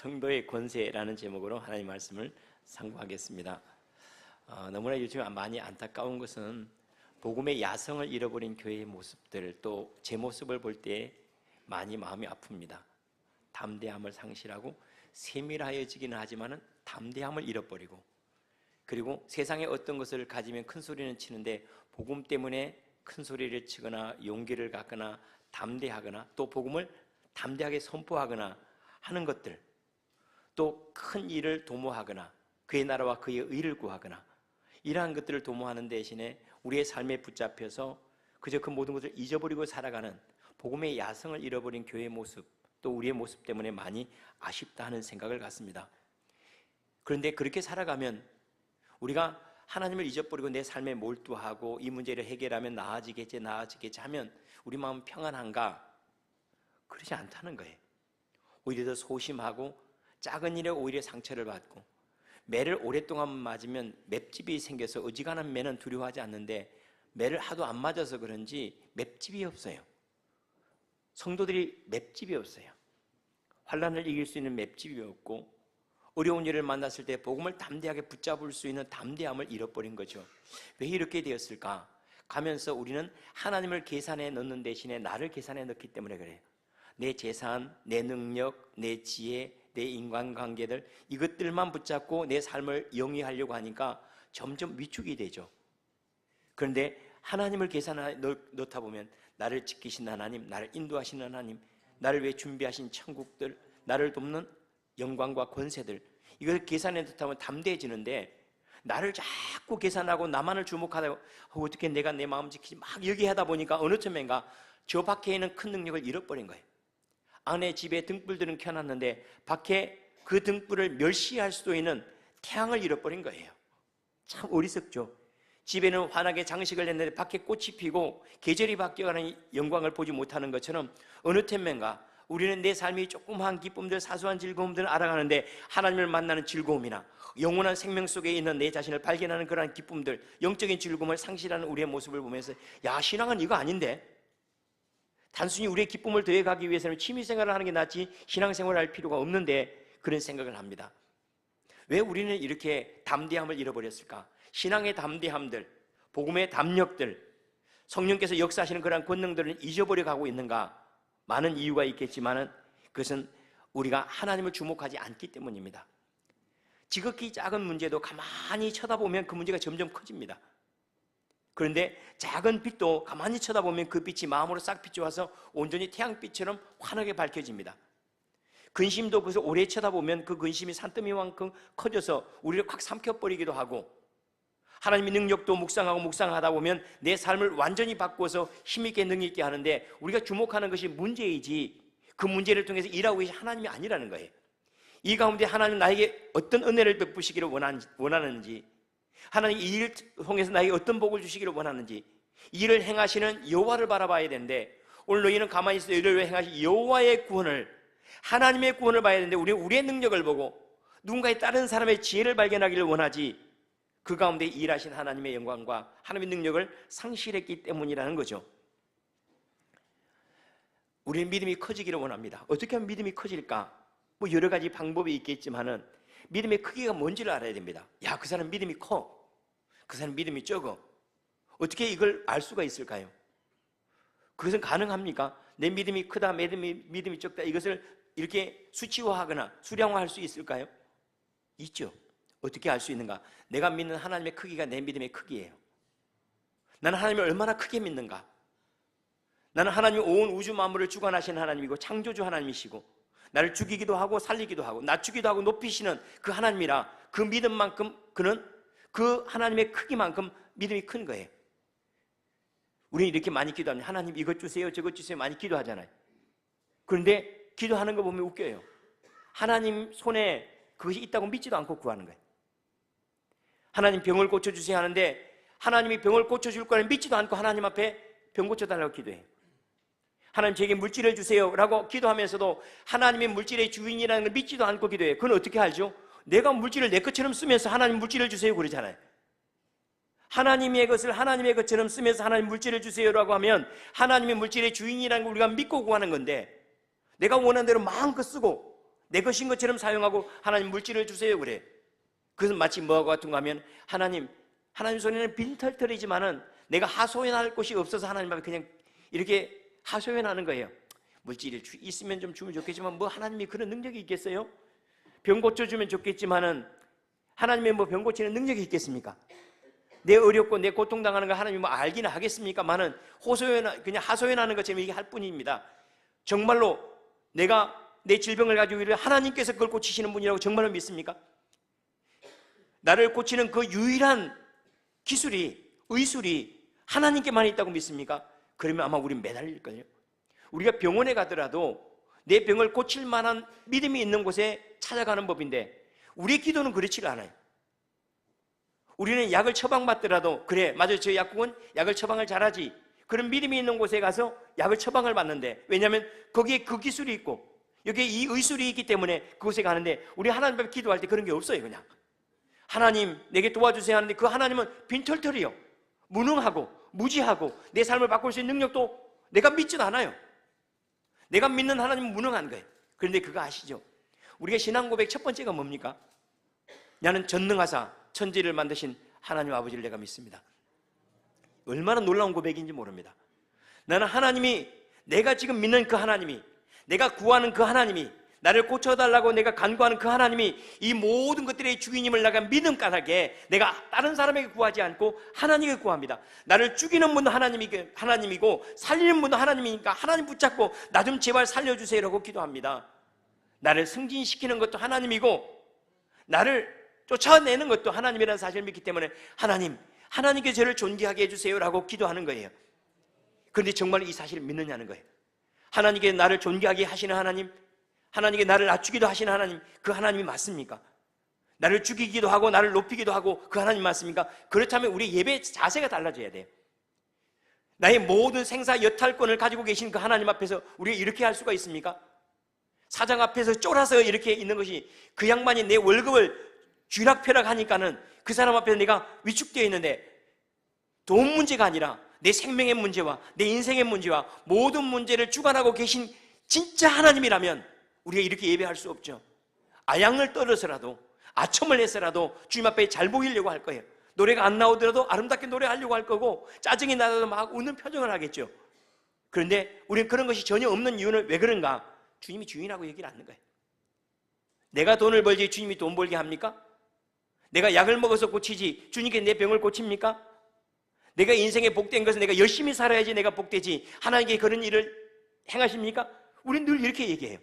성도의 권세라는 제목으로 하나님의 말씀을 상고하겠습니다. 너무나 요즘 많이 안타까운 것은 복음의 야성을 잃어버린 교회의 모습들, 또 제 모습을 볼 때 많이 마음이 아픕니다. 담대함을 상실하고 세밀하여지기는 하지만 담대함을 잃어버리고, 그리고 세상에 어떤 것을 가지면 큰 소리는 치는데 복음 때문에 큰 소리를 치거나 용기를 갖거나 담대하거나 또 복음을 담대하게 선포하거나 하는 것들, 또 큰 일을 도모하거나 그의 나라와 그의 의를 구하거나 이러한 것들을 도모하는 대신에 우리의 삶에 붙잡혀서 그저 그 모든 것을 잊어버리고 살아가는 복음의 야성을 잃어버린 교회의 모습, 또 우리의 모습 때문에 많이 아쉽다 하는 생각을 갖습니다. 그런데 그렇게 살아가면 우리가 하나님을 잊어버리고 내 삶에 몰두하고 이 문제를 해결하면 나아지겠지 하면 우리 마음은 평안한가? 그러지 않다는 거예요. 오히려 더 소심하고 작은 일에 오히려 상처를 받고, 매를 오랫동안 맞으면 맵집이 생겨서 어지간한 매는 두려워하지 않는데 매를 하도 안 맞아서 그런지 맵집이 없어요. 성도들이 맵집이 없어요. 환난을 이길 수 있는 맵집이 없고, 어려운 일을 만났을 때 복음을 담대하게 붙잡을 수 있는 담대함을 잃어버린 거죠. 왜 이렇게 되었을까? 가면서 우리는 하나님을 계산에 넣는 대신에 나를 계산에 넣기 때문에 그래요. 내 재산, 내 능력, 내 지혜, 내 인간관계들, 이것들만 붙잡고 내 삶을 영위하려고 하니까 점점 위축이 되죠. 그런데 하나님을 계산에 넣다 보면 나를 지키신 하나님, 나를 인도하시는 하나님, 나를 위해 준비하신 천국들, 나를 돕는 영광과 권세들, 이걸 계산에 넣다 보면 담대해지는데, 나를 자꾸 계산하고 나만을 주목하다가 어떻게 내가 내 마음 지키지 막 얘기하다 보니까 어느 틈엔가 저 밖에 있는 큰 능력을 잃어버린 거예요. 안에 집에 등불들은 켜놨는데 밖에 그 등불을 멸시할 수도 있는 태양을 잃어버린 거예요. 참 어리석죠. 집에는 환하게 장식을 했는데 밖에 꽃이 피고 계절이 바뀌어가는 영광을 보지 못하는 것처럼 어느 틈엔가 우리는 내 삶이 조그마한 기쁨들, 사소한 즐거움들을 알아가는데 하나님을 만나는 즐거움이나 영원한 생명 속에 있는 내 자신을 발견하는 그러한 기쁨들, 영적인 즐거움을 상실하는 우리의 모습을 보면서 야, 신앙은 이거 아닌데, 단순히 우리의 기쁨을 더해가기 위해서는 취미생활을 하는 게 낫지 신앙생활을 할 필요가 없는데, 그런 생각을 합니다. 왜 우리는 이렇게 담대함을 잃어버렸을까? 신앙의 담대함들, 복음의 담력들, 성령께서 역사하시는 그러한 권능들을 잊어버려 가고 있는가? 많은 이유가 있겠지만 그것은 우리가 하나님을 주목하지 않기 때문입니다. 지극히 작은 문제도 가만히 쳐다보면 그 문제가 점점 커집니다. 그런데 작은 빛도 가만히 쳐다보면 그 빛이 마음으로 싹 비춰와서 온전히 태양빛처럼 환하게 밝혀집니다. 근심도 그것을 오래 쳐다보면 그 근심이 산더미만큼 커져서 우리를 확 삼켜버리기도 하고, 하나님의 능력도 묵상하다 보면 내 삶을 완전히 바꾸어서 힘있게 능력있게 하는데, 우리가 주목하는 것이 문제이지 그 문제를 통해서 일하고 계신 하나님이 아니라는 거예요. 이 가운데 하나님 나에게 어떤 은혜를 베푸시기를 원하는지, 하나님 이 일을 통해서 나에게 어떤 복을 주시기를 원하는지, 이를 행하시는 여호와를 바라봐야 되는데, 오늘 너희는 가만히 있어 이를 왜 행하시 여호와의 구원을, 하나님의 구원을 봐야 되는데 우리는 우리의 능력을 보고 누군가의 다른 사람의 지혜를 발견하기를 원하지, 그 가운데 일하신 하나님의 영광과 하나님의 능력을 상실했기 때문이라는 거죠. 우리는 믿음이 커지기를 원합니다. 어떻게 하면 믿음이 커질까? 뭐 여러 가지 방법이 있겠지만은 믿음의 크기가 뭔지를 알아야 됩니다. 야, 그 사람 믿음이 커, 그 사람 믿음이 적어. 어떻게 이걸 알 수가 있을까요? 그것은 가능합니까? 내 믿음이 크다, 믿음이 적다, 이것을 이렇게 수치화하거나 수량화할 수 있을까요? 있죠. 어떻게 알 수 있는가? 내가 믿는 하나님의 크기가 내 믿음의 크기예요. 나는 하나님을 얼마나 크게 믿는가? 나는 하나님이 온 우주 만물을 주관하시는 하나님이고 창조주 하나님이시고, 나를 죽이기도 하고 살리기도 하고 낮추기도 하고 높이시는 그 하나님이라, 그 믿음만큼 그는 그 하나님의 크기만큼 믿음이 큰 거예요. 우리는 이렇게 많이 기도합니다. 하나님 이것 주세요, 저것 주세요, 많이 기도하잖아요. 그런데 기도하는 거 보면 웃겨요. 하나님 손에 그것이 있다고 믿지도 않고 구하는 거예요. 하나님 병을 고쳐주세요 하는데 하나님이 병을 고쳐줄 거를 믿지도 않고 하나님 앞에 병 고쳐달라고 기도해요. 하나님 제게 물질을 주세요 라고 기도하면서도 하나님의 물질의 주인이라는 걸 믿지도 않고 기도해요. 그건 어떻게 알죠? 내가 물질을 내 것처럼 쓰면서 하나님 물질을 주세요 그러잖아요. 하나님의 것을 하나님의 것처럼 쓰면서 하나님 물질을 주세요라고 하면 하나님의 물질의 주인이라는 걸 우리가 믿고 구하는 건데, 내가 원하는 대로 마음껏 쓰고 내 것인 것처럼 사용하고 하나님 물질을 주세요 그래. 그것은 마치 뭐하고 같은가 하면 하나님 손에는 빈털털이지만은 내가 하소연할 곳이 없어서 하나님 앞에 그냥 이렇게 하소연하는 거예요. 물질이 있으면 좀 주면 좋겠지만 뭐 하나님이 그런 능력이 있겠어요? 병 고쳐주면 좋겠지만은 하나님의 뭐 병 고치는 능력이 있겠습니까? 내 어렵고 내 고통당하는 거 하나님이 뭐 알기는 하겠습니까만은 그냥 하소연하는 것처럼 이게 할 뿐입니다. 정말로 내가 내 질병을 가지고 이르 하나님께서 그걸 고치시는 분이라고 정말로 믿습니까? 나를 고치는 그 유일한 기술이, 의술이 하나님께만 있다고 믿습니까? 그러면 아마 우리는 매달릴걸요. 우리가 병원에 가더라도 내 병을 고칠 만한 믿음이 있는 곳에 찾아가는 법인데 우리의 기도는 그렇지가 않아요. 우리는 약을 처방받더라도 그래 맞아요, 저 약국은 약을 처방을 잘하지, 그런 믿음이 있는 곳에 가서 약을 처방을 받는데, 왜냐하면 거기에 그 기술이 있고 여기에 이 의술이 있기 때문에 그곳에 가는데, 우리 하나님 앞에 기도할 때 그런 게 없어요. 그냥 하나님 내게 도와주세요 하는데 그 하나님은 빈털털이요, 무능하고 무지하고 내 삶을 바꿀 수 있는 능력도 내가 믿지도 않아요. 내가 믿는 하나님은 무능한 거예요. 그런데 그거 아시죠? 우리가 신앙 고백 첫 번째가 뭡니까? 나는 전능하사 천지를 만드신 하나님 아버지를 내가 믿습니다. 얼마나 놀라운 고백인지 모릅니다. 나는 하나님이, 내가 지금 믿는 그 하나님이, 내가 구하는 그 하나님이, 나를 고쳐달라고 내가 간구하는 그 하나님이 이 모든 것들의 주인임을 내가 믿음 까닭에 내가 다른 사람에게 구하지 않고 하나님에게 구합니다. 나를 죽이는 분도 하나님이고 살리는 분도 하나님이니까 하나님 붙잡고 나 좀 제발 살려주세요라고 기도합니다. 나를 승진시키는 것도 하나님이고 나를 쫓아내는 것도 하나님이라는 사실을 믿기 때문에 하나님께 저를 존귀하게 해주세요라고 기도하는 거예요. 그런데 정말 이 사실을 믿느냐는 거예요. 하나님께 나를 존귀하게 하시는 하나님, 하나님께 나를 낮추기도 하시는 하나님, 그 하나님이 맞습니까? 나를 죽이기도 하고 나를 높이기도 하고 그 하나님 맞습니까? 그렇다면 우리 예배 자세가 달라져야 돼요. 나의 모든 생사 여탈권을 가지고 계신 그 하나님 앞에서 우리가 이렇게 할 수가 있습니까? 사장 앞에서 쫄아서 이렇게 있는 것이, 그 양반이 내 월급을 쥐락펴락 하니까는 그 사람 앞에서 내가 위축되어 있는데, 돈 문제가 아니라 내 생명의 문제와 내 인생의 문제와 모든 문제를 주관하고 계신 진짜 하나님이라면 우리가 이렇게 예배할 수 없죠. 아양을 떨어서라도 아첨을 해서라도 주님 앞에 잘 보이려고 할 거예요. 노래가 안 나오더라도 아름답게 노래하려고 할 거고, 짜증이 나도 막 웃는 표정을 하겠죠. 그런데 우리는 그런 것이 전혀 없는 이유는 왜 그런가? 주님이 주인하고 얘기를 않는 거예요. 내가 돈을 벌지 주님이 돈 벌게 합니까? 내가 약을 먹어서 고치지 주님께 내 병을 고칩니까? 내가 인생에 복된 것은 내가 열심히 살아야지 내가 복되지 하나님께 그런 일을 행하십니까? 우리는 늘 이렇게 얘기해요.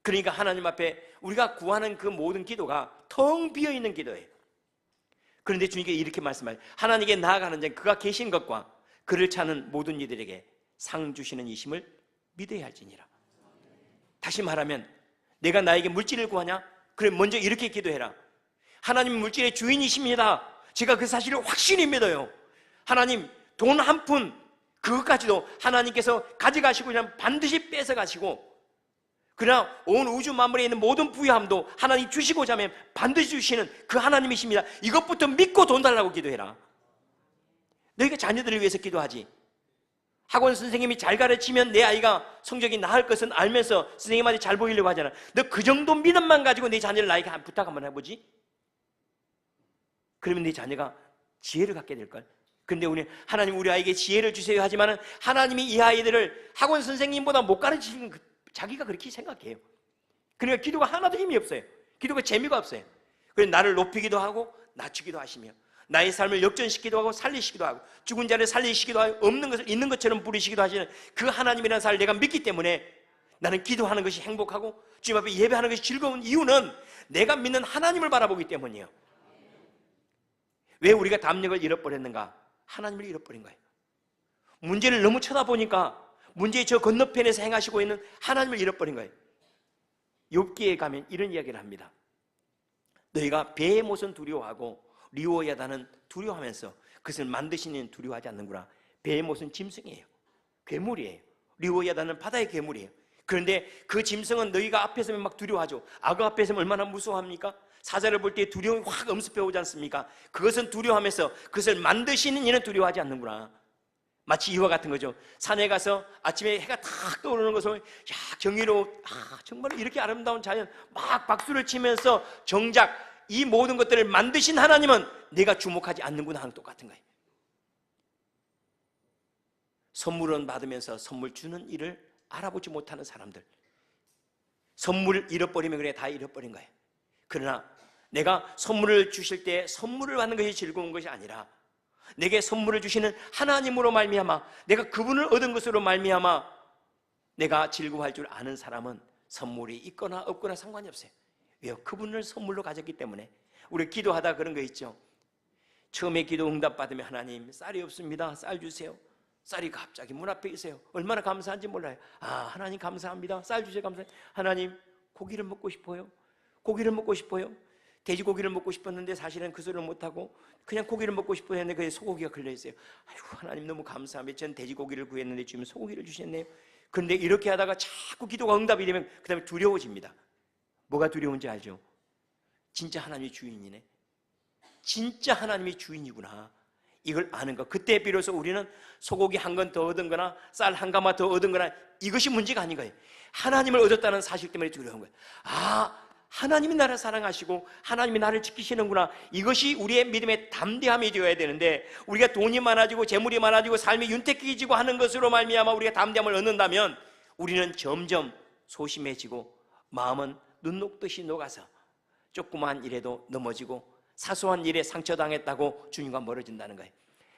그러니까 하나님 앞에 우리가 구하는 그 모든 기도가 텅 비어있는 기도예요. 그런데 주님께 이렇게 말씀하세요. 하나님께 나아가는 자, 그가 계신 것과 그를 찾는 모든 이들에게 상 주시는 이심을 믿어야 할지니라. 다시 말하면 내가 나에게 물질을 구하냐? 그래 먼저 이렇게 기도해라. 하나님 물질의 주인이십니다. 제가 그 사실을 확실히 믿어요. 하나님 돈 한 푼 그것까지도 하나님께서 가져가시고 그냥 반드시 뺏어가시고, 그러나 온 우주 만물에 있는 모든 부유함도 하나님 주시고자 하면 반드시 주시는 그 하나님이십니다. 이것부터 믿고 돈 달라고 기도해라. 너희가 자녀들을 위해서 기도하지. 학원 선생님이 잘 가르치면 내 아이가 성적이 나을 것은 알면서 선생님한테 잘 보이려고 하잖아. 너 그 정도 믿음만 가지고 내 자녀를 나에게 부탁 한번 해보지. 그러면 네 자녀가 지혜를 갖게 될걸. 그런데 우리 하나님 우리 아이에게 지혜를 주세요 하지만은 하나님이 이 아이들을 학원 선생님보다 못 가르치는 자기가 그렇게 생각해요. 그러니까 기도가 하나도 힘이 없어요. 기도가 재미가 없어요. 그래서 나를 높이기도 하고 낮추기도 하시며 나의 삶을 역전시키기도 하고 살리시기도 하고 죽은 자를 살리시기도 하고 없는 것을 있는 것처럼 부리시기도 하시는 그 하나님이라는 사실을 내가 믿기 때문에 나는 기도하는 것이 행복하고 주님 앞에 예배하는 것이 즐거운 이유는 내가 믿는 하나님을 바라보기 때문이에요. 왜 우리가 담력을 잃어버렸는가? 하나님을 잃어버린 거예요. 문제를 너무 쳐다보니까 문제의 저 건너편에서 행하시고 있는 하나님을 잃어버린 거예요. 욥기에 가면 이런 이야기를 합니다. 너희가 배의 못은 두려워하고 리오야다는 두려워하면서 그것을 만드신 이는 두려워하지 않는구나. 배의 못은 짐승이에요. 괴물이에요. 리오야다는 바다의 괴물이에요. 그런데 그 짐승은 너희가 앞에 서면 막 두려워하죠. 악어 앞에 서면 얼마나 무서워합니까? 사자를 볼 때 두려움이 확 엄습해 오지 않습니까? 그것은 두려워하면서 그것을 만드시는 이는 두려워하지 않는구나. 마치 이와 같은 거죠. 산에 가서 아침에 해가 탁 떠오르는 것을 야 경이로 정말 이렇게 아름다운 자연 막 박수를 치면서 정작 이 모든 것들을 만드신 하나님은 내가 주목하지 않는구나 하는 똑같은 거예요. 선물은 받으면서 선물 주는 일을 알아보지 못하는 사람들, 선물을 잃어버리면 그래 다 잃어버린 거예요. 그러나 내가 선물을 주실 때 선물을 받는 것이 즐거운 것이 아니라 내게 선물을 주시는 하나님으로 말미암아 내가 그분을 얻은 것으로 말미암아 내가 즐거워할 줄 아는 사람은 선물이 있거나 없거나 상관이 없어요. 왜요? 그분을 선물로 가졌기 때문에. 우리 기도하다 그런 거 있죠. 처음에 기도 응답 받으면 하나님 쌀이 없습니다, 쌀 주세요. 쌀이 갑자기 문 앞에 있어요. 얼마나 감사한지 몰라요. 하나님 감사합니다, 쌀 주세요. 감사해요. 하나님 고기를 먹고 싶어요. 고기를 먹고 싶어요. 돼지고기를 먹고 싶었는데 사실은 그 소리를 못하고 그냥 고기를 먹고 싶어 했는데 거기에 소고기가 걸려있어요. 아이고 하나님 너무 감사합니다. 전 돼지고기를 구했는데 지금 소고기를 주셨네요. 그런데 이렇게 하다가 자꾸 기도가 응답이 되면 그 다음에 두려워집니다. 뭐가 두려운지 알죠? 진짜 하나님이 주인이네, 진짜 하나님이 주인이구나, 이걸 아는 것. 그때 비로소 우리는 소고기 한 건 더 얻은 거나 쌀 한 가마 더 얻은 거나 이것이 문제가 아닌 거예요. 하나님을 얻었다는 사실 때문에 두려운 거예요. 하나님이 나를 사랑하시고 하나님이 나를 지키시는구나. 이것이 우리의 믿음의 담대함이 되어야 되는데, 우리가 돈이 많아지고 재물이 많아지고 삶이 윤택해지고 하는 것으로 말미암아 우리가 담대함을 얻는다면 우리는 점점 소심해지고 마음은 눈 녹듯이 녹아서 조그만 일에도 넘어지고 사소한 일에 상처당했다고 주님과 멀어진다는 거예요.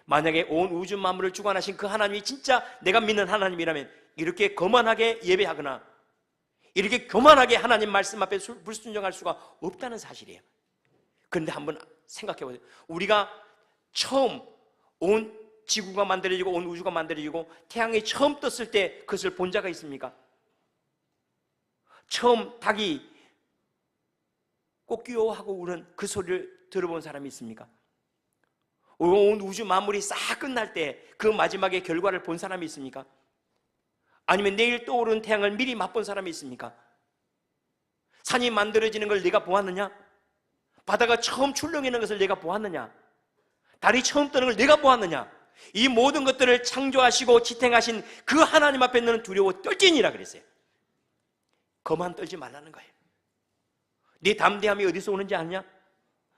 만약에 온 우주 만물을 주관하신 그 하나님이 진짜 내가 믿는 하나님이라면 이렇게 거만하게 예배하거나 이렇게 교만하게 하나님 말씀 앞에 불순종할 수가 없다는 사실이에요. 그런데 한번 생각해 보세요. 우리가 처음 온 지구가 만들어지고 온 우주가 만들어지고 태양이 처음 떴을 때 그것을 본 자가 있습니까? 처음 닭이 꼬끼요하고 우는 그 소리를 들어본 사람이 있습니까? 온 우주 만물이 싹 끝날 때 그 마지막의 결과를 본 사람이 있습니까? 아니면 내일 떠오르는 태양을 미리 맛본 사람이 있습니까? 산이 만들어지는 걸 내가 보았느냐? 바다가 처음 출렁이는 것을 내가 보았느냐? 달이 처음 뜨는 걸 내가 보았느냐? 이 모든 것들을 창조하시고 지탱하신 그 하나님 앞에 너는 두려워 떨지니라 그랬어요. 거만 떨지 말라는 거예요. 네 담대함이 어디서 오는지 아느냐?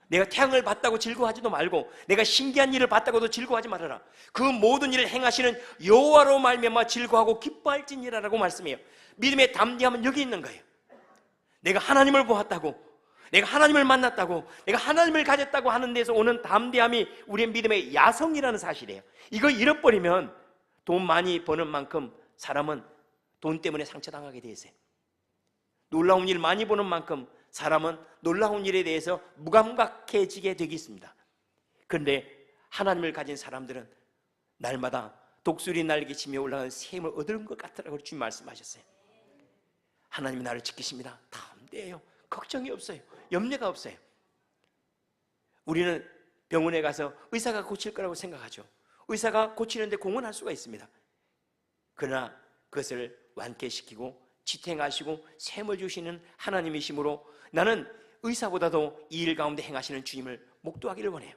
내가 태양을 봤다고 즐거워하지도 말고 내가 신기한 일을 봤다고도 즐거워하지 말아라. 그 모든 일을 행하시는 여호와로 말미암아 즐거워하고 기뻐할지니라라고 말씀해요. 믿음의 담대함은 여기 있는 거예요. 내가 하나님을 보았다고, 내가 하나님을 만났다고, 내가 하나님을 가졌다고 하는 데서 오는 담대함이 우리의 믿음의 야성이라는 사실이에요. 이거 잃어버리면 돈 많이 버는 만큼 사람은 돈 때문에 상처당하게 돼 있어요. 놀라운 일 많이 보는 만큼 사람은 놀라운 일에 대해서 무감각해지게 되겠습니다. 그런데 하나님을 가진 사람들은 날마다 독수리 날개치며 올라가는 샘을 얻은 것 같더라고 주님 말씀하셨어요. 하나님이 나를 지키십니다. 담대해요. 걱정이 없어요. 염려가 없어요. 우리는 병원에 가서 의사가 고칠 거라고 생각하죠. 의사가 고치는데 공헌할 수가 있습니다. 그러나 그것을 완쾌시키고 지탱하시고 샘을 주시는 하나님이시므로 나는 의사보다도 이 일 가운데 행하시는 주님을 목도하기를 원해요.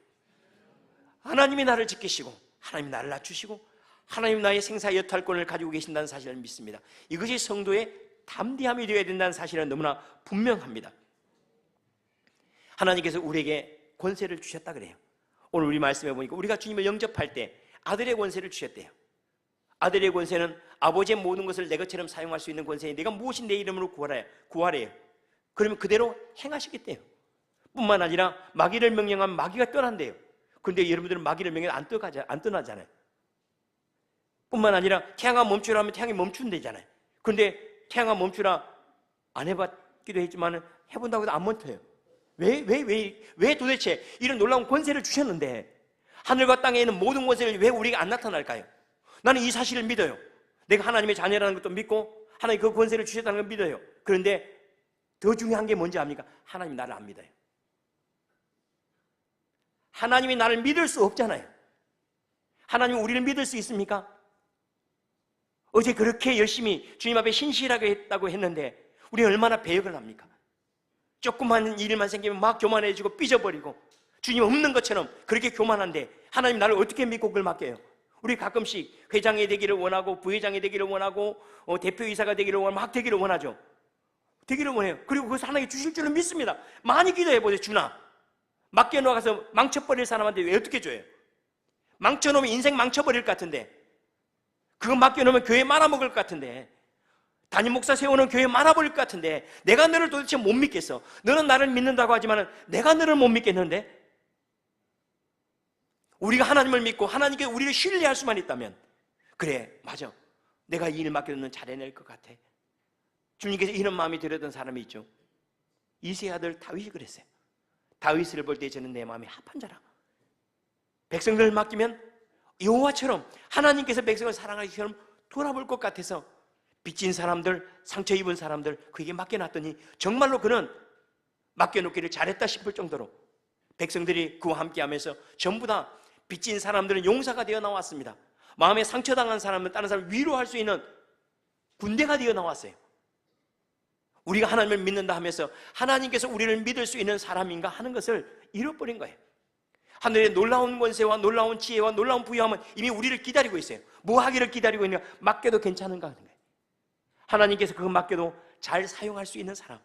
하나님이 나를 지키시고 하나님이 나를 낮추시고 하나님 나의 생사 여탈권을 가지고 계신다는 사실을 믿습니다. 이것이 성도의 담대함이 되어야 된다는 사실은 너무나 분명합니다. 하나님께서 우리에게 권세를 주셨다 그래요. 오늘 우리 말씀해 보니까 우리가 주님을 영접할 때 아들의 권세를 주셨대요. 아들의 권세는 아버지의 모든 것을 내 것처럼 사용할 수 있는 권세니 내가 무엇이 내 이름으로 구하래요. 그러면 그대로 행하시겠대요. 뿐만 아니라 마귀를 명령하면 마귀가 떠난대요. 그런데 여러분들은 마귀를 명령하면 안 떠나잖아요. 뿐만 아니라 태양아 멈추라 하면 태양이 멈춘대잖아요. 그런데 태양아 멈추라 안 해봤기도 했지만 해본다고 해도 안 멈춰요. 왜 도대체 이런 놀라운 권세를 주셨는데 하늘과 땅에 있는 모든 권세를 왜 우리가 안 나타날까요? 나는 이 사실을 믿어요. 내가 하나님의 자녀라는 것도 믿고 하나님 그 권세를 주셨다는 걸 믿어요. 그런데 더 중요한 게 뭔지 압니까? 하나님이 나를 안 믿어요. 하나님이 나를 믿을 수 없잖아요. 하나님이 우리를 믿을 수 있습니까? 어제 그렇게 열심히 주님 앞에 신실하게 했다고 했는데 우리 얼마나 배역을 합니까? 조그만 일만 생기면 막 교만해지고 삐져버리고 주님 없는 것처럼 그렇게 교만한데 하나님 나를 어떻게 믿고 그걸 맡겨요? 우리 가끔씩 회장이 되기를 원하고 부회장이 되기를 원하고 대표이사가 되기를 원하고 막 되기를 원하죠. 되기를 원해요. 그리고 그것을 하나님이 주실 줄은 믿습니다. 많이 기도해 보세요. 주나 맡겨놓아서 망쳐버릴 사람한테 왜 어떻게 줘요? 망쳐놓으면 인생 망쳐버릴 것 같은데, 그거 맡겨놓으면 교회 말아먹을 것 같은데, 담임 목사 세우는 교회 말아버릴 것 같은데, 내가 너를 도대체 못 믿겠어. 너는 나를 믿는다고 하지만 내가 너를 못 믿겠는데, 우리가 하나님을 믿고 하나님께 우리를 신뢰할 수만 있다면, 그래 맞아, 내가 이 일 맡겨놓으면 잘해낼 것 같아. 주님께서 이런 마음이 들었던 사람이 있죠. 이새의 아들 다윗이 그랬어요. 다윗을 볼 때 저는 내 마음이 합한 자라. 백성들을 맡기면 여호와처럼 하나님께서 백성을 사랑하기처럼 돌아볼 것 같아서 빚진 사람들, 상처 입은 사람들 그에게 맡겨놨더니 정말로 그는 맡겨놓기를 잘했다 싶을 정도로 백성들이 그와 함께하면서 전부 다 빚진 사람들은 용사가 되어 나왔습니다. 마음에 상처당한 사람은 다른 사람을 위로할 수 있는 군대가 되어 나왔어요. 우리가 하나님을 믿는다 하면서 하나님께서 우리를 믿을 수 있는 사람인가 하는 것을 잃어버린 거예요. 하늘의 놀라운 권세와 놀라운 지혜와 놀라운 부유함은 이미 우리를 기다리고 있어요. 뭐 하기를 기다리고 있는가? 맡겨도 괜찮은가 하는 거예요. 하나님께서 그거 맡겨도 잘 사용할 수 있는 사람,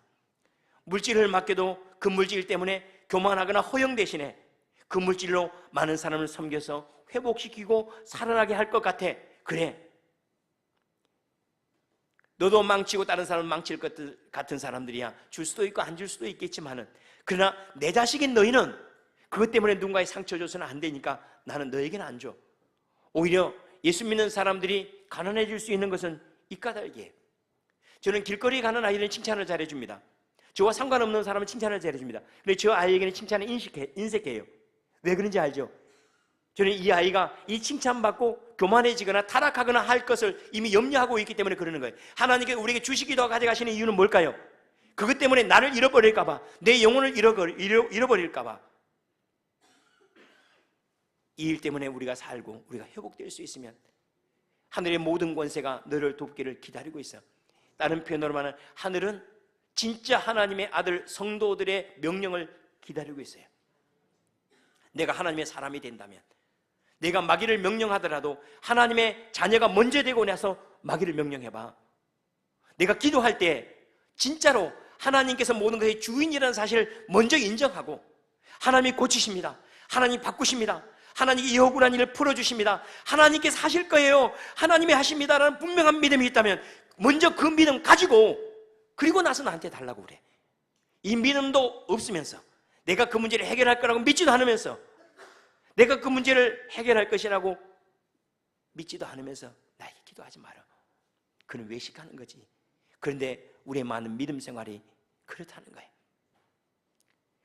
물질을 맡겨도 그 물질 때문에 교만하거나 허영 대신에 그 물질로 많은 사람을 섬겨서 회복시키고 살아나게 할 것 같아. 그래, 너도 망치고 다른 사람을 망칠 것 같은 사람들이야. 줄 수도 있고 안 줄 수도 있겠지만은, 그러나 내 자식인 너희는 그것 때문에 누군가의 상처 줘서는 안 되니까 나는 너에게는 안 줘. 오히려 예수 믿는 사람들이 가난해질 수 있는 것은 이 까닭이에요. 저는 길거리에 가는 아이들은 칭찬을 잘해줍니다. 저와 상관없는 사람은 칭찬을 잘해줍니다. 그런데 저 아이에게는 칭찬을 인색해요. 왜 그런지 알죠? 저는 이 아이가 이 칭찬받고 교만해지거나 타락하거나 할 것을 이미 염려하고 있기 때문에 그러는 거예요. 하나님께 우리에게 주시기도 가져가시는 이유는 뭘까요? 그것 때문에 나를 잃어버릴까 봐, 내 영혼을 잃어버릴까 봐. 이 일 때문에 우리가 살고 우리가 회복될 수 있으면 하늘의 모든 권세가 너를 돕기를 기다리고 있어. 다른 표현으로 말하면 하늘은 진짜 하나님의 아들 성도들의 명령을 기다리고 있어요. 내가 하나님의 사람이 된다면, 내가 마귀를 명령하더라도 하나님의 자녀가 먼저 되고 나서 마귀를 명령해봐. 내가 기도할 때 진짜로 하나님께서 모든 것의 주인이라는 사실을 먼저 인정하고, 하나님이 고치십니다, 하나님이 바꾸십니다, 하나님이 이 억울한 일을 풀어주십니다, 하나님께서 하실 거예요, 하나님이 하십니다라는 분명한 믿음이 있다면 먼저 그 믿음 가지고, 그리고 나서 나한테 달라고 그래. 이 믿음도 없으면서, 내가 그 문제를 해결할 거라고 믿지도 않으면서, 내가 그 문제를 해결할 것이라고 믿지도 않으면서 나에게 기도하지 마라. 그는 외식하는 거지. 그런데 우리의 많은 믿음 생활이 그렇다는 거예요.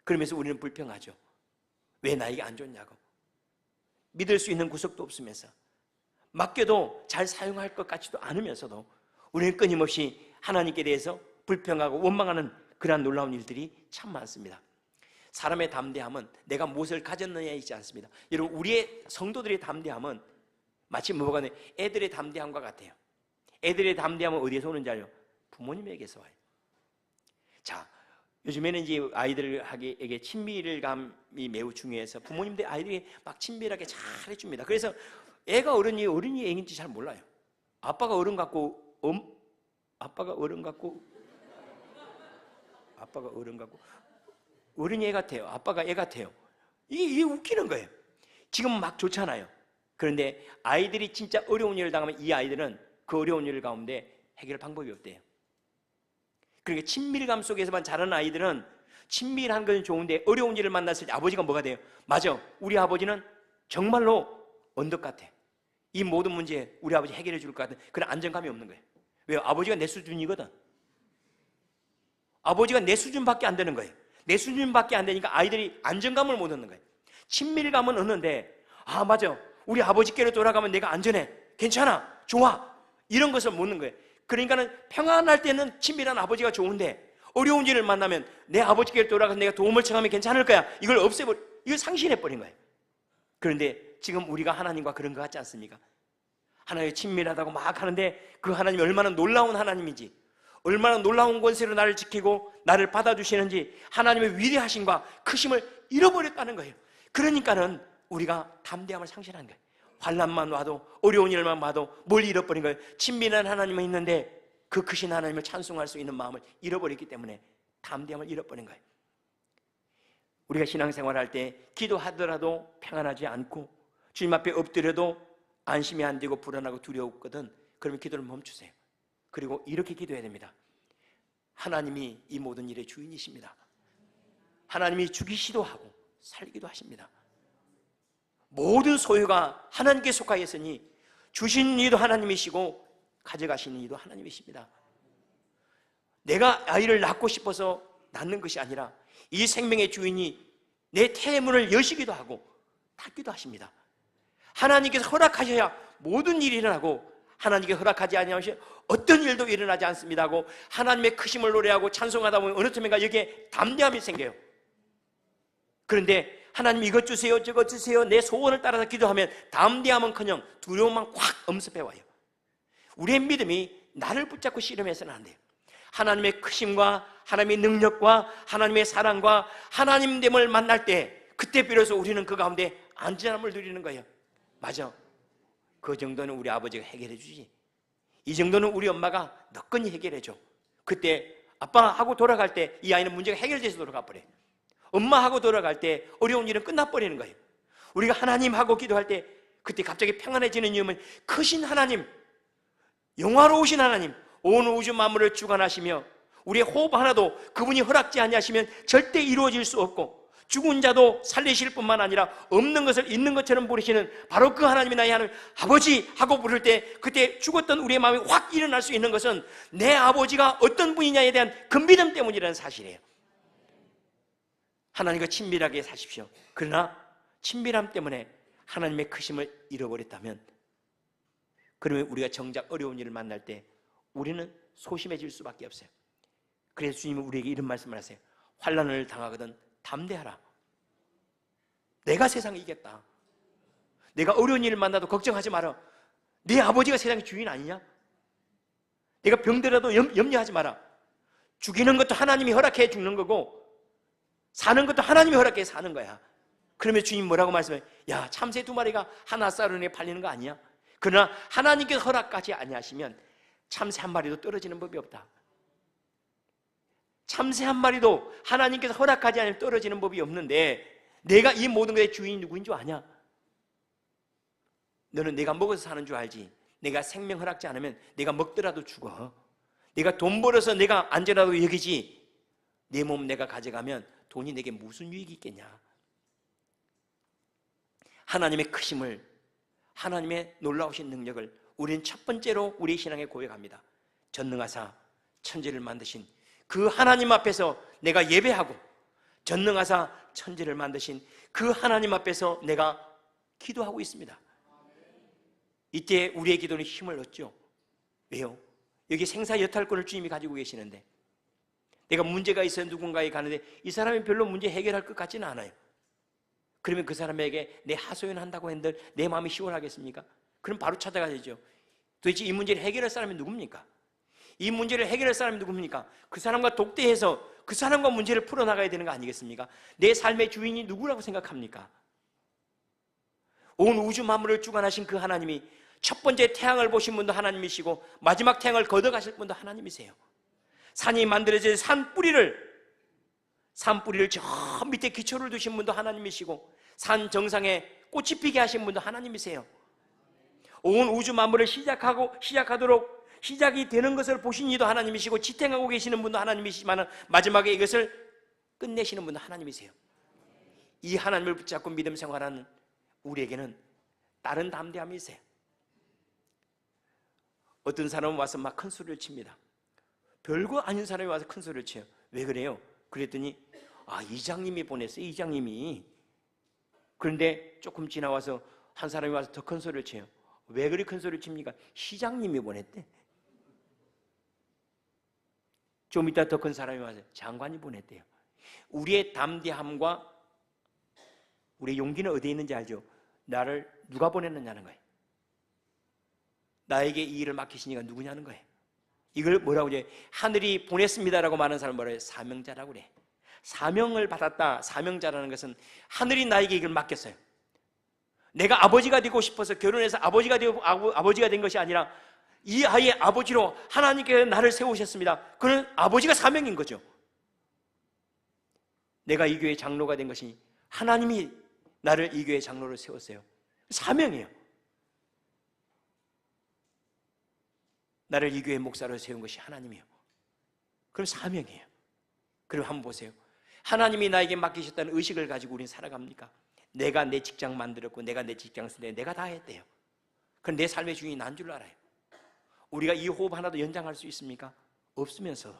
그러면서 우리는 불평하죠. 왜 나에게 안 줬냐고. 믿을 수 있는 구석도 없으면서, 맡겨도 잘 사용할 것 같지도 않으면서도 우리는 끊임없이 하나님께 대해서 불평하고 원망하는 그러한 놀라운 일들이 참 많습니다. 사람의 담대함은 내가 무엇을 가졌느냐에 있지 않습니다. 여러분, 우리의 성도들의 담대함은 마치 뭐가 아니라 애들의 담대함과 같아요. 애들의 담대함은 어디에서 오는지 알죠? 부모님에게서 와요. 자, 요즘에는 이제 아이들에게 친밀감이 매우 중요해서 부모님들 아이들이 막 친밀하게 잘 해줍니다. 그래서 애가 어른이 애인지 잘 몰라요. 아빠가 어른 같고 어른이 애 같아요. 아빠가 애 같아요. 이게 웃기는 거예요. 지금 막 좋잖아요. 그런데 아이들이 진짜 어려운 일을 당하면 이 아이들은 그 어려운 일 가운데 해결 방법이 없대요. 그러니까 친밀감 속에서만 자라는 아이들은 친밀한 건 좋은데 어려운 일을 만났을 때 아버지가 뭐가 돼요? 맞아, 우리 아버지는 정말로 언덕 같아. 이 모든 문제 우리 아버지 해결해 줄 것 같은 그런 안정감이 없는 거예요. 왜요? 아버지가 내 수준이거든. 아버지가 내 수준밖에 안 되는 거예요. 내 수준밖에 안 되니까 아이들이 안정감을 못 얻는 거예요. 친밀감은 얻는데, 아 맞아, 우리 아버지께로 돌아가면 내가 안전해, 괜찮아, 좋아, 이런 것을 못 얻는 거예요. 그러니까는 평안할 때는 친밀한 아버지가 좋은데 어려운 일을 만나면 내 아버지께로 돌아가서 내가 도움을 청하면 괜찮을 거야, 이걸 이걸 상실해버린 거예요. 그런데 지금 우리가 하나님과 그런 것 같지 않습니까? 하나님이 친밀하다고 막 하는데 그 하나님이 얼마나 놀라운 하나님인지, 얼마나 놀라운 권세로 나를 지키고 나를 받아주시는지, 하나님의 위대하심과 크심을 잃어버렸다는 거예요. 그러니까는 우리가 담대함을 상실하는 거예요. 환난만 와도, 어려운 일만 와도 뭘 잃어버린 거예요? 친밀한 하나님은 있는데 그 크신 하나님을 찬송할 수 있는 마음을 잃어버렸기 때문에 담대함을 잃어버린 거예요. 우리가 신앙생활할 때 기도하더라도 평안하지 않고 주님 앞에 엎드려도 안심이 안 되고 불안하고 두려웠거든. 그러면 기도를 멈추세요. 그리고 이렇게 기도해야 됩니다. 하나님이 이 모든 일의 주인이십니다. 하나님이 주기시도 하고 살기도 하십니다. 모든 소유가 하나님께 속하여 있으니 주신 이도 하나님이시고 가져가시는 이도 하나님이십니다. 내가 아이를 낳고 싶어서 낳는 것이 아니라 이 생명의 주인이 내 태문을 여시기도 하고 닫기도 하십니다. 하나님께서 허락하셔야 모든 일이 일어나고 하나님께 허락하지 아니하시면 어떤 일도 일어나지 않습니다 하고 하나님의 크심을 노래하고 찬송하다 보면 어느 틈인가 여기에 담대함이 생겨요. 그런데 하나님 이것 주세요 저것 주세요 내 소원을 따라서 기도하면 담대함은커녕 두려움만 확 엄습해와요. 우리의 믿음이 나를 붙잡고 씨름해서는 안 돼요. 하나님의 크심과 하나님의 능력과 하나님의 사랑과 하나님됨을 만날 때 그때 비로소 우리는 그 가운데 안전함을 누리는 거예요. 맞아, 그 정도는 우리 아버지가 해결해 주지, 이 정도는 우리 엄마가 너끈히 해결해 줘. 그때 아빠하고 돌아갈 때 이 아이는 문제가 해결돼서 돌아가 버려요. 엄마하고 돌아갈 때 어려운 일은 끝나버리는 거예요. 우리가 하나님하고 기도할 때 그때 갑자기 평안해지는 이유는 크신 하나님, 영화로우신 하나님, 온 우주 만물을 주관하시며 우리의 호흡 하나도 그분이 허락지 아니하시면 절대 이루어질 수 없고 죽은 자도 살리실 뿐만 아니라 없는 것을 있는 것처럼 부르시는 바로 그 하나님이 나의 하나님 아버지 하고 부를 때 그때 죽었던 우리의 마음이 확 일어날 수 있는 것은 내 아버지가 어떤 분이냐에 대한 그 믿음 때문이라는 사실이에요. 하나님과 친밀하게 사십시오. 그러나 친밀함 때문에 하나님의 크심을 잃어버렸다면 그러면 우리가 정작 어려운 일을 만날 때 우리는 소심해질 수밖에 없어요. 그래서 주님은 우리에게 이런 말씀을 하세요. 환난을 당하거든 담대하라. 내가 세상을 이겼다. 내가 어려운 일을 만나도 걱정하지 마라. 네 아버지가 세상의 주인 아니냐? 내가 병들어도 염려하지 마라. 죽이는 것도 하나님이 허락해 죽는 거고 사는 것도 하나님이 허락해 사는 거야. 그러면 주님 뭐라고 말씀해요? 야, 참새 2마리가 하나 쌀은에 팔리는 거 아니야? 그러나 하나님께서 허락까지 아니하시면 참새 1마리도 떨어지는 법이 없다. 참새 1마리도 하나님께서 허락하지 않으면 떨어지는 법이 없는데 내가 이 모든 것의 주인이 누구인 줄 아냐? 너는 내가 먹어서 사는 줄 알지. 내가 생명 허락지 않으면 내가 먹더라도 죽어. 내가 돈 벌어서 내가 안전하다고 여기지 내 몸 내가 가져가면 돈이 내게 무슨 유익이 있겠냐? 하나님의 크심을, 하나님의 놀라우신 능력을 우리는 첫 번째로 우리 신앙에 고백합니다. 전능하사 천지를 만드신 그 하나님 앞에서 내가 예배하고 전능하사 천지를 만드신 그 하나님 앞에서 내가 기도하고 있습니다. 이때 우리의 기도는 힘을 얻죠. 왜요? 여기 생사여탈권을 주님이 가지고 계시는데 내가 문제가 있어서 누군가에 가는데 이 사람이 별로 문제 해결할 것 같지는 않아요. 그러면 그 사람에게 내 하소연한다고 했는데 내 마음이 시원하겠습니까? 그럼 바로 찾아가야죠. 도대체 이 문제를 해결할 사람이 누굽니까? 이 문제를 해결할 사람이 누굽니까? 그 사람과 독대해서 그 사람과 문제를 풀어나가야 되는 거 아니겠습니까? 내 삶의 주인이 누구라고 생각합니까? 온 우주 만물을 주관하신 그 하나님이 첫 번째 태양을 보신 분도 하나님이시고 마지막 태양을 걷어가실 분도 하나님이세요. 산이 만들어질 산 뿌리를 저 밑에 기초를 두신 분도 하나님이시고 산 정상에 꽃이 피게 하신 분도 하나님이세요. 온 우주 만물을 시작하도록 시작이 되는 것을 보신 이도 하나님이시고 지탱하고 계시는 분도 하나님이시지만 마지막에 이것을 끝내시는 분도 하나님이세요. 이 하나님을 붙잡고 믿음 생활하는 우리에게는 다른 담대함이 있어요. 어떤 사람은 와서 막 큰 소리를 칩니다. 별거 아닌 사람이 와서 큰 소리를 쳐요. 왜 그래요? 그랬더니 이장님이 보냈어요. 이장님이. 그런데 조금 지나와서 한 사람이 와서 더 큰 소리를 쳐요. 왜 그리 큰 소리를 칩니까? 시장님이 보냈대. 좀 이따 더 큰 사람이 와서 장관이 보냈대요. 우리의 담대함과 우리의 용기는 어디에 있는지 알죠? 나를 누가 보냈느냐는 거예요. 나에게 이 일을 맡기시니까 누구냐는 거예요. 이걸 뭐라고 해요? 하늘이 보냈습니다라고 말하는 사람은 뭐라고 해요? 사명자라고 그래. 사명을 받았다. 사명자라는 것은 하늘이 나에게 이걸 맡겼어요. 내가 아버지가 되고 싶어서 결혼해서 아버지가 되고 아버지가 된 것이 아니라 이 아이의 아버지로 하나님께서 나를 세우셨습니다. 그는 아버지가 사명인 거죠. 내가 이 교회 장로가 된 것이 하나님이 나를 이 교회 장로로 세웠어요. 사명이에요. 나를 이 교회 목사로 세운 것이 하나님이에요. 그럼 사명이에요. 그럼 한번 보세요. 하나님이 나에게 맡기셨다는 의식을 가지고 우리는 살아갑니까? 내가 내 직장 만들었고 내가 내 직장 쓰는데 내가 다 했대요. 그럼 내 삶의 주인이 난 줄 알아요. 우리가 이 호흡 하나도 연장할 수 있습니까? 없으면서도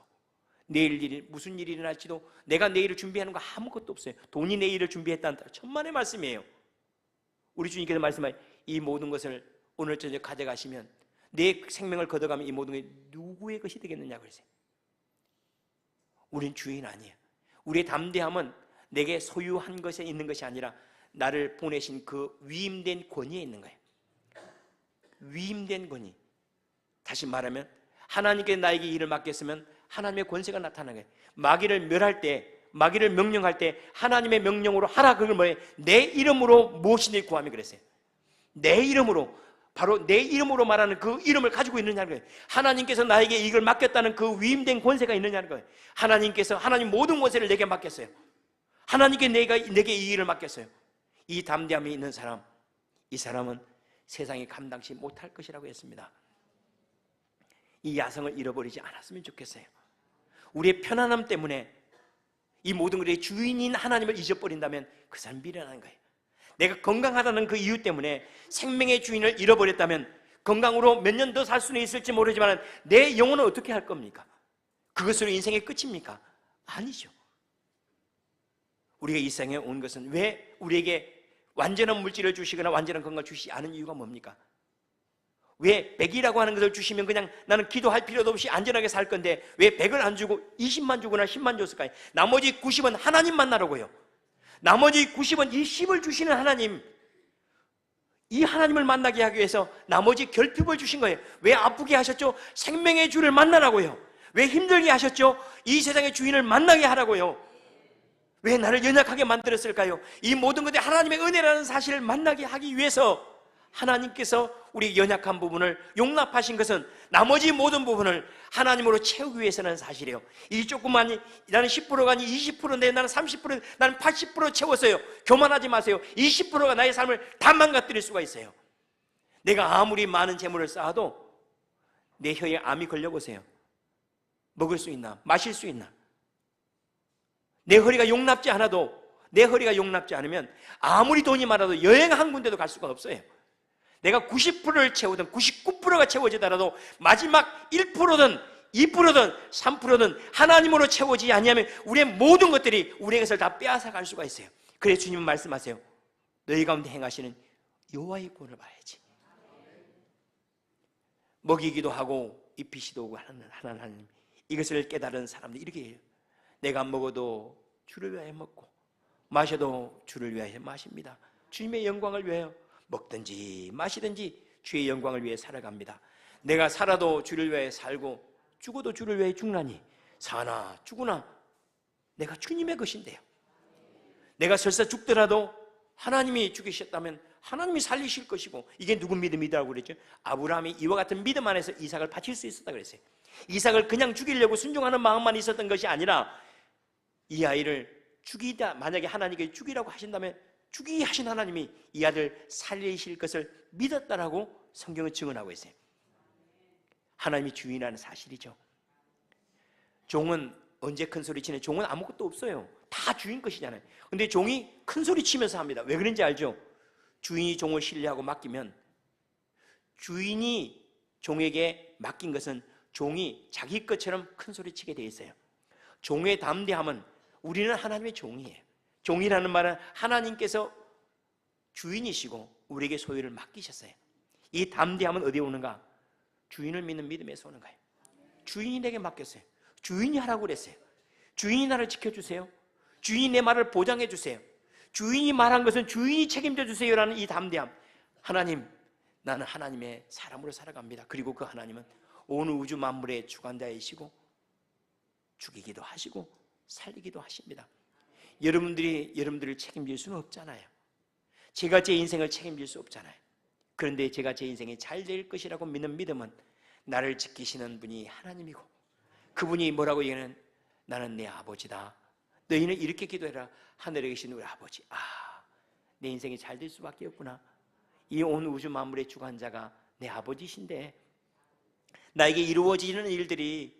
내일 일이 무슨 일이 일어날지도 내가 내일을 준비하는 거 아무것도 없어요. 돈이 내일을 준비했다는 천만의 말씀이에요. 우리 주님께서 말씀하신 이 모든 것을 오늘 저녁 가져가시면 내 생명을 걷어가면 이 모든 게 누구의 것이 되겠느냐 그러세요. 우린 주인 아니에요. 우리의 담대함은 내게 소유한 것에 있는 것이 아니라 나를 보내신 그 위임된 권위에 있는 거예요. 위임된 권위. 다시 말하면 하나님께 나에게 일을 맡겼으면 하나님의 권세가 나타나는 거예요. 마귀를 멸할 때, 마귀를 명령할 때 하나님의 명령으로 하라. 그걸 뭐예요? 내 이름으로 무엇이든지 구하며 그랬어요. 내 이름으로, 바로 내 이름으로 말하는 그 이름을 가지고 있느냐는 거예요. 하나님께서 나에게 이걸 맡겼다는 그 위임된 권세가 있느냐는 거예요. 하나님께서 하나님 모든 권세를 내게 맡겼어요. 하나님께 내게 이 일을 맡겼어요. 이 담대함이 있는 사람, 이 사람은 세상이 감당치 못할 것이라고 했습니다. 이 야성을 잃어버리지 않았으면 좋겠어요. 우리의 편안함 때문에 이 모든 것의 주인인 하나님을 잊어버린다면 그 사람이 미련한 거예요. 내가 건강하다는 그 이유 때문에 생명의 주인을 잃어버렸다면 건강으로 몇 년 더 살 수는 있을지 모르지만 내 영혼은 어떻게 할 겁니까? 그것으로 인생의 끝입니까? 아니죠. 우리가 이 세상에 온 것은 왜 우리에게 완전한 물질을 주시거나 완전한 건강을 주시지 않은 이유가 뭡니까? 왜 100이라고 하는 것을 주시면 그냥 나는 기도할 필요도 없이 안전하게 살 건데 왜 100을 안 주고 20만 주거나 10만 줬을까요? 나머지 90은 하나님 만나라고요. 나머지 90은 이 10을 주시는 하나님, 이 하나님을 만나게 하기 위해서 나머지 결핍을 주신 거예요. 왜 아프게 하셨죠? 생명의 주를 만나라고요. 왜 힘들게 하셨죠? 이 세상의 주인을 만나게 하라고요. 왜 나를 연약하게 만들었을까요? 이 모든 것들이 하나님의 은혜라는 사실을 만나게 하기 위해서 하나님께서 우리 연약한 부분을 용납하신 것은 나머지 모든 부분을 하나님으로 채우기 위해서는 사실이에요. 이 조그만이 나는 10%가 아니 20%인데 나는 30%, 나는 80% 채웠어요. 교만하지 마세요. 20%가 나의 삶을 다 망가뜨릴 수가 있어요. 내가 아무리 많은 재물을 쌓아도 내 혀에 암이 걸려보세요. 먹을 수 있나? 마실 수 있나? 내 허리가 용납지 않아도, 내 허리가 용납지 않으면 아무리 돈이 많아도 여행 한 군데도 갈 수가 없어요. 내가 90%를 채우든 99%가 채워지더라도 마지막 1%든 2%든 3%든 하나님으로 채워지지 아니하면 우리의 모든 것들이 우리의 것을 다 빼앗아 갈 수가 있어요. 그래서 주님은 말씀하세요. 너희 가운데 행하시는 여호와의 구원을 봐야지. 먹이기도 하고 입히시도 하고 하는 하나님, 이것을 깨달은 사람들이 이렇게 해요. 내가 먹어도 주를 위하여 먹고 마셔도 주를 위하여 마십니다. 주님의 영광을 위하여 먹든지 마시든지 주의 영광을 위해 살아갑니다. 내가 살아도 주를 위해 살고 죽어도 주를 위해 죽나니 사나 죽으나 내가 주님의 것인데요. 내가 설사 죽더라도 하나님이 죽이셨다면 하나님이 살리실 것이고, 이게 누구 믿음이라고 그랬죠? 아브라함이 이와 같은 믿음 안에서 이삭을 바칠 수 있었다 그랬어요. 이삭을 그냥 죽이려고 순종하는 마음만 있었던 것이 아니라 이 아이를 죽이다, 만약에 하나님께 죽이라고 하신다면 죽이게 하신 하나님이 이 아들 살리실 것을 믿었다라고 성경은 증언하고 있어요. 하나님이 주인이라는 사실이죠. 종은 언제 큰 소리 치는? 종은 아무것도 없어요. 다 주인 것이잖아요. 근데 종이 큰 소리 치면서 합니다. 왜 그런지 알죠? 주인이 종을 신뢰하고 맡기면, 주인이 종에게 맡긴 것은 종이 자기 것처럼 큰 소리 치게 돼 있어요. 종의 담대함은 우리는 하나님의 종이에요. 종이라는 말은 하나님께서 주인이시고 우리에게 소유를 맡기셨어요. 이 담대함은 어디에 오는가? 주인을 믿는 믿음에서 오는 거예요. 주인이 내게 맡겼어요. 주인이 하라고 그랬어요. 주인이 나를 지켜주세요. 주인이 내 말을 보장해 주세요. 주인이 말한 것은 주인이 책임져 주세요라는 이 담대함. 하나님, 나는 하나님의 사람으로 살아갑니다. 그리고 그 하나님은 온 우주 만물의 주관자이시고 죽이기도 하시고 살리기도 하십니다. 여러분들이 여러분들을 책임질 수는 없잖아요. 제가 제 인생을 책임질 수 없잖아요. 그런데 제가 제 인생이 잘 될 것이라고 믿는 믿음은 나를 지키시는 분이 하나님이고, 그분이 뭐라고 얘기하는, 나는 내 아버지다. 너희는 이렇게 기도해라. 하늘에 계신 우리 아버지. 내 인생이 잘 될 수밖에 없구나. 이 온 우주 만물의 주관자가 내 아버지신데 나에게 이루어지는 일들이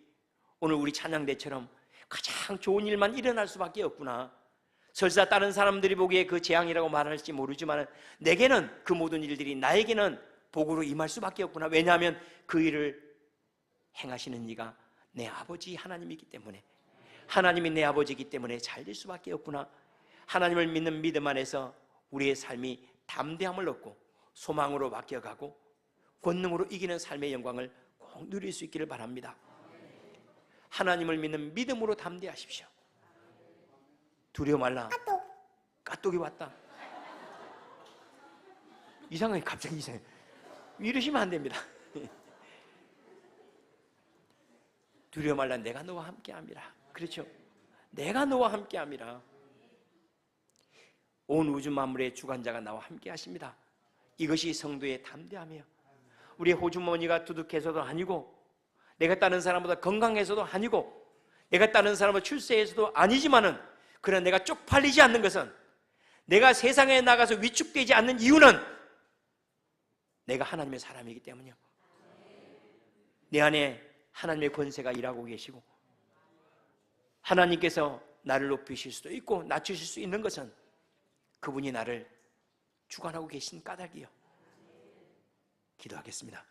오늘 우리 찬양대처럼 가장 좋은 일만 일어날 수밖에 없구나. 설사 다른 사람들이 보기에 그 재앙이라고 말할지 모르지만 내게는 그 모든 일들이 나에게는 복으로 임할 수밖에 없구나. 왜냐하면 그 일을 행하시는 이가 내 아버지 하나님이기 때문에, 하나님이 내 아버지이기 때문에 잘 될 수밖에 없구나. 하나님을 믿는 믿음 안에서 우리의 삶이 담대함을 얻고 소망으로 바뀌어가고 권능으로 이기는 삶의 영광을 꼭 누릴 수 있기를 바랍니다. 하나님을 믿는 믿음으로 담대하십시오. 두려워 말라. 까똑이 왔다. 이상하게 갑자기 이상해. 이러시면 안 됩니다. 두려워 말라. 내가 너와 함께함이라. 그렇죠? 내가 너와 함께함이라. 온 우주 만물의 주관자가 나와 함께하십니다. 이것이 성도의 담대함이에요. 우리 호주머니가 두둑해서도 아니고, 내가 다른 사람보다 건강해서도 아니고, 내가 다른 사람보다 출세해서도 아니지만은, 그러나 내가 쪽팔리지 않는 것은, 내가 세상에 나가서 위축되지 않는 이유는 내가 하나님의 사람이기 때문이요. 내 안에 하나님의 권세가 일하고 계시고, 하나님께서 나를 높이실 수도 있고 낮추실 수 있는 것은 그분이 나를 주관하고 계신 까닭이요. 기도하겠습니다.